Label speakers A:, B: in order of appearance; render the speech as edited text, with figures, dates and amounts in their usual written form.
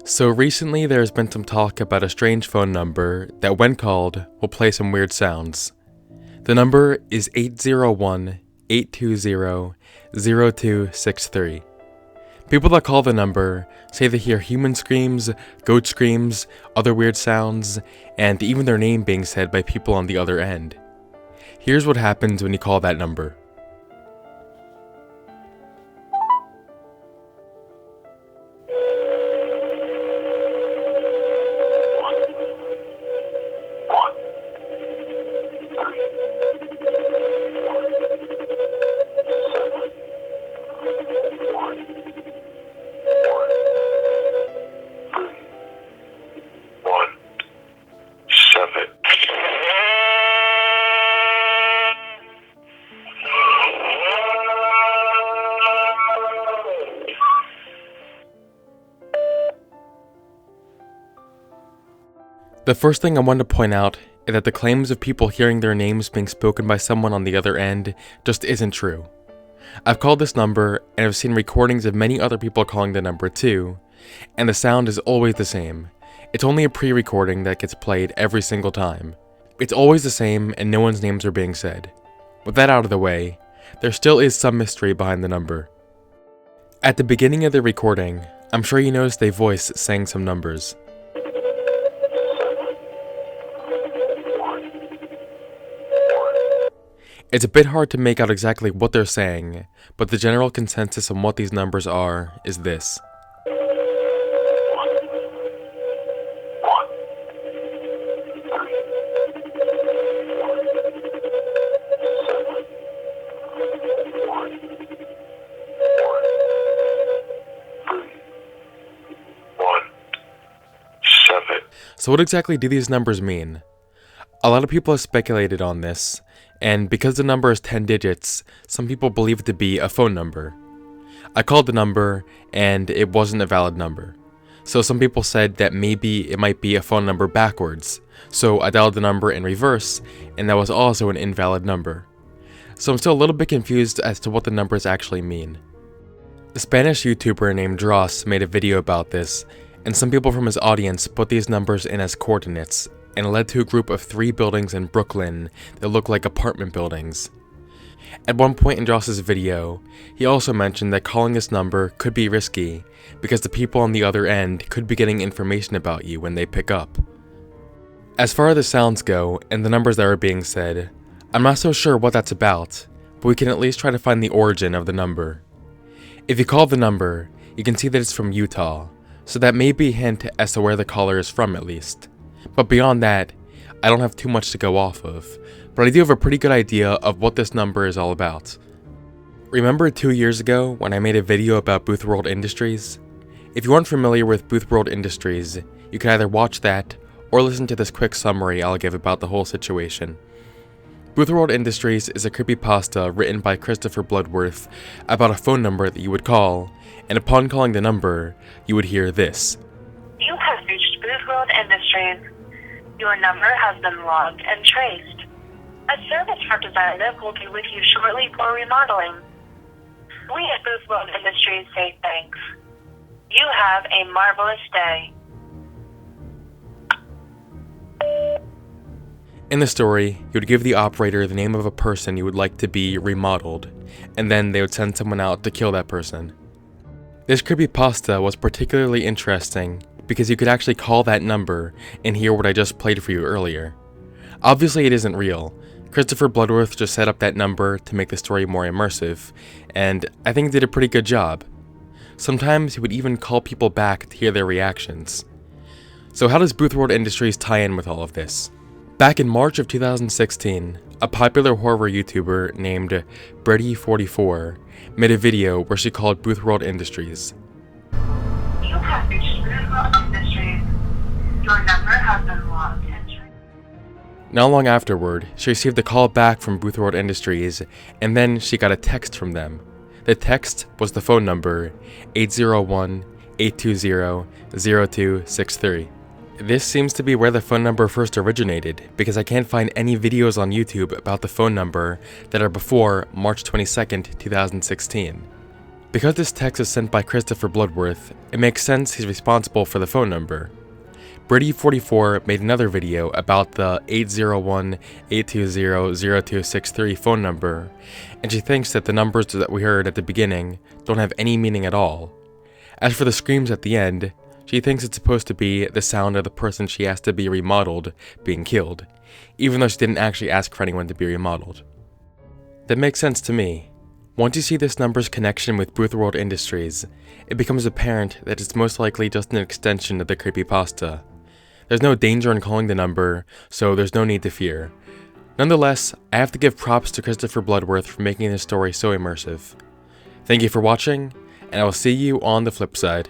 A: So recently there's been some talk about a strange phone number that when called will play some weird sounds. The number is 801-820-0263. People that call the number say they hear human screams, goat screams, other weird sounds, and even their name being said by people on the other end. Here's what happens when you call that number. The first thing I want to point out is that the claims of people hearing their names being spoken by someone on the other end just isn't true. I've called this number and I've seen recordings of many other people calling the number too, and the sound is always the same. It's only a pre-recording that gets played every single time. It's always the same and no one's names are being said. With that out of the way, there still is some mystery behind the number. At the beginning of the recording, I'm sure you noticed a voice saying some numbers. It's a bit hard to make out exactly what they're saying, but the general consensus on what these numbers are is this. So what exactly do these numbers mean? A lot of people have speculated on this, and because the number is 10 digits, some people believe it to be a phone number. I called the number, and it wasn't a valid number. So some people said that maybe it might be a phone number backwards, so I dialed the number in reverse, and that was also an invalid number. So I'm still a little bit confused as to what the numbers actually mean. A Spanish YouTuber named Dross made a video about this, and some people from his audience put these numbers in as coordinates, and it led to a group of 3 buildings in Brooklyn that look like apartment buildings. At one point in Joss's video, he also mentioned that calling this number could be risky because the people on the other end could be getting information about you when they pick up. As far as the sounds go and the numbers that are being said, I'm not so sure what that's about, but we can at least try to find the origin of the number. If you call the number, you can see that it's from Utah, so that may be a hint as to where the caller is from at least. But beyond that, I don't have too much to go off of, but I do have a pretty good idea of what this number is all about. Remember 2 years ago when I made a video about Boothworld Industries? If you aren't familiar with Boothworld Industries, you can either watch that or listen to this quick summary I'll give about the whole situation. Boothworld Industries is a creepypasta written by Christopher Bloodworth about a phone number that you would call, and upon calling the number, you would hear this.
B: You have reached Boothworld Industries. Your number has been logged and traced. A service representative will be with you shortly for remodeling. We at Boothworld Industries say thanks. You have a marvelous day.
A: In the story, you would give the operator the name of a person you would like to be remodeled, and then they would send someone out to kill that person. This creepypasta was particularly interesting because you could actually call that number and hear what I just played for you earlier. Obviously it isn't real. Christopher Bloodworth just set up that number to make the story more immersive, and I think he did a pretty good job. Sometimes he would even call people back to hear their reactions. So how does Boothworld Industries tie in with all of this? Back in March of 2016, a popular horror YouTuber named Brady44 made a video where she called Boothworld Industries.
B: You have reached Boothworld Industries. Your number has been logged and traced.
A: Not long afterward, she received a call back from Boothworld Industries, and then she got a text from them. The text was the phone number 801-820-0263. This seems to be where the phone number first originated, because I can't find any videos on YouTube about the phone number that are before March 22nd, 2016. Because this text is sent by Christopher Bloodworth, it makes sense he's responsible for the phone number. Brady44 made another video about the 801-820-0263 phone number, and she thinks that the numbers that we heard at the beginning don't have any meaning at all. As for the screams at the end, she thinks it's supposed to be the sound of the person she asked to be remodeled being killed, even though she didn't actually ask for anyone to be remodeled. That makes sense to me. Once you see this number's connection with Boothworld Industries, it becomes apparent that it's most likely just an extension of the creepypasta. There's no danger in calling the number, so there's no need to fear. Nonetheless, I have to give props to Christopher Bloodworth for making this story so immersive. Thank you for watching, and I will see you on the flip side.